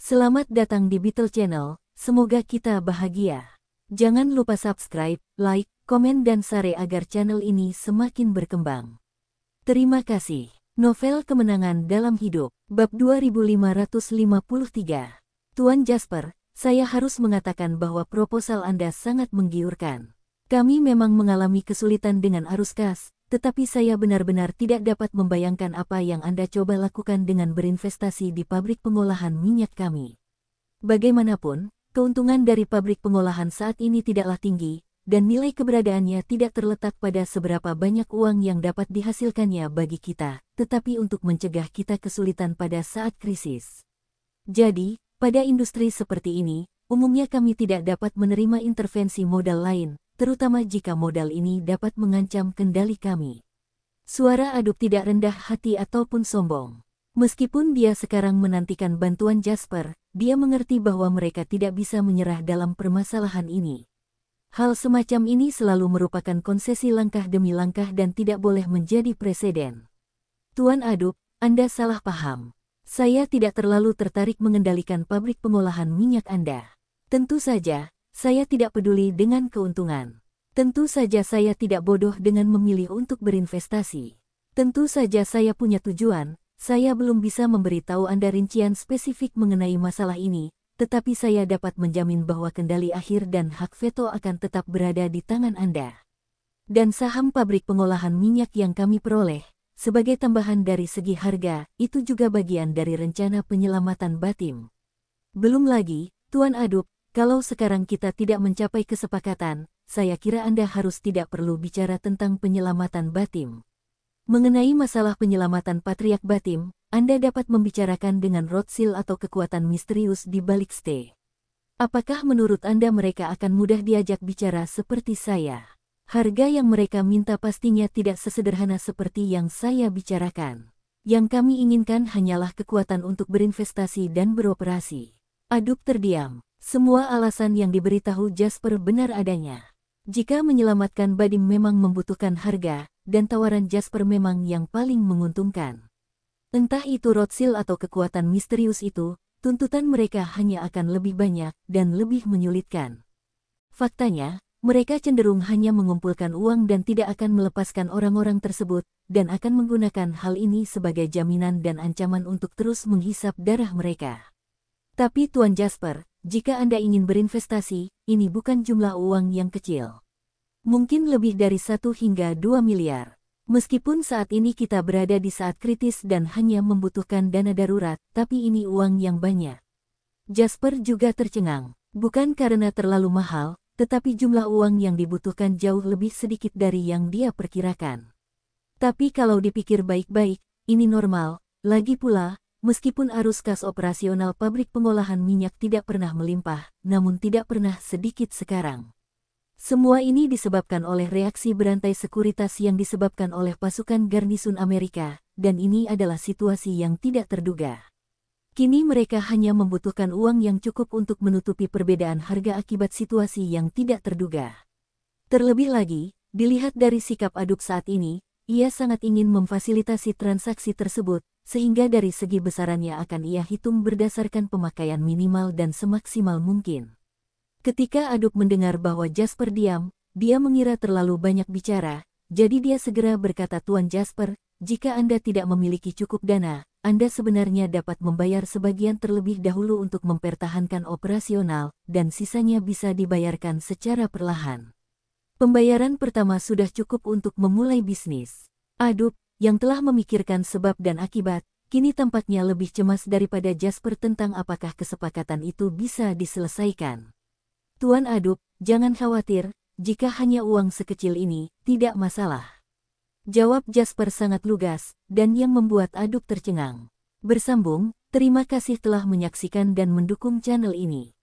Selamat datang di Beetle Channel, semoga kita bahagia. Jangan lupa subscribe, like, komen dan share agar channel ini semakin berkembang. Terima kasih. Novel Kemenangan Dalam Hidup, Bab 2553. Tuan Jasper, saya harus mengatakan bahwa proposal Anda sangat menggiurkan. Kami memang mengalami kesulitan dengan arus kas, tetapi saya benar-benar tidak dapat membayangkan apa yang Anda coba lakukan dengan berinvestasi di pabrik pengolahan minyak kami. Bagaimanapun, keuntungan dari pabrik pengolahan saat ini tidaklah tinggi, dan nilai keberadaannya tidak terletak pada seberapa banyak uang yang dapat dihasilkannya bagi kita, tetapi untuk mencegah kita kesulitan pada saat krisis. Jadi, pada industri seperti ini, umumnya kami tidak dapat menerima intervensi modal lain, terutama jika modal ini dapat mengancam kendali kami. Suara Aduk tidak rendah hati ataupun sombong. Meskipun dia sekarang menantikan bantuan Jasper, dia mengerti bahwa mereka tidak bisa menyerah dalam permasalahan ini. Hal semacam ini selalu merupakan konsesi langkah demi langkah dan tidak boleh menjadi preseden. Tuan Aduk, Anda salah paham. Saya tidak terlalu tertarik mengendalikan pabrik pengolahan minyak Anda. Tentu saja, saya tidak peduli dengan keuntungan. Tentu saja saya tidak bodoh dengan memilih untuk berinvestasi. Tentu saja saya punya tujuan, saya belum bisa memberitahu Anda rincian spesifik mengenai masalah ini, tetapi saya dapat menjamin bahwa kendali akhir dan hak veto akan tetap berada di tangan Anda. Dan saham pabrik pengolahan minyak yang kami peroleh, sebagai tambahan dari segi harga, itu juga bagian dari rencana penyelamatan Batim. Belum lagi, Tuan Aduk, kalau sekarang kita tidak mencapai kesepakatan, saya kira Anda harus tidak perlu bicara tentang penyelamatan Batim. Mengenai masalah penyelamatan Patriark Batim, Anda dapat membicarakan dengan Rothschild atau kekuatan misterius di balik Ste. Apakah menurut Anda mereka akan mudah diajak bicara seperti saya? Harga yang mereka minta pastinya tidak sesederhana seperti yang saya bicarakan. Yang kami inginkan hanyalah kekuatan untuk berinvestasi dan beroperasi. Aduk terdiam. Semua alasan yang diberitahu Jasper benar adanya. Jika menyelamatkan Badim memang membutuhkan harga, dan tawaran Jasper memang yang paling menguntungkan. Entah itu Rothschild atau kekuatan misterius itu, tuntutan mereka hanya akan lebih banyak dan lebih menyulitkan. Faktanya, mereka cenderung hanya mengumpulkan uang dan tidak akan melepaskan orang-orang tersebut, dan akan menggunakan hal ini sebagai jaminan dan ancaman untuk terus menghisap darah mereka. Tapi Tuan Jasper, jika Anda ingin berinvestasi, ini bukan jumlah uang yang kecil. Mungkin lebih dari 1 hingga 2 miliar. Meskipun saat ini kita berada di saat kritis dan hanya membutuhkan dana darurat, tapi ini uang yang banyak. Jasper juga tercengang. Bukan karena terlalu mahal, tetapi jumlah uang yang dibutuhkan jauh lebih sedikit dari yang dia perkirakan. Tapi kalau dipikir baik-baik, ini normal. Lagi pula, meskipun arus kas operasional pabrik pengolahan minyak tidak pernah melimpah, namun tidak pernah sedikit sekarang. Semua ini disebabkan oleh reaksi berantai sekuritas yang disebabkan oleh pasukan garnisun Amerika, dan ini adalah situasi yang tidak terduga. Kini mereka hanya membutuhkan uang yang cukup untuk menutupi perbedaan harga akibat situasi yang tidak terduga. Terlebih lagi, dilihat dari sikap Aduk saat ini, ia sangat ingin memfasilitasi transaksi tersebut, sehingga dari segi besarannya akan ia hitung berdasarkan pemakaian minimal dan semaksimal mungkin. Ketika Aduk mendengar bahwa Jasper diam, dia mengira terlalu banyak bicara, jadi dia segera berkata, Tuan Jasper, jika Anda tidak memiliki cukup dana, Anda sebenarnya dapat membayar sebagian terlebih dahulu untuk mempertahankan operasional, dan sisanya bisa dibayarkan secara perlahan. Pembayaran pertama sudah cukup untuk memulai bisnis. Aduk, yang telah memikirkan sebab dan akibat, kini tampaknya lebih cemas daripada Jasper tentang apakah kesepakatan itu bisa diselesaikan. Tuan Aduk, jangan khawatir, jika hanya uang sekecil ini, tidak masalah. Jawab Jasper sangat lugas, dan yang membuat Aduk tercengang. Bersambung, terima kasih telah menyaksikan dan mendukung channel ini.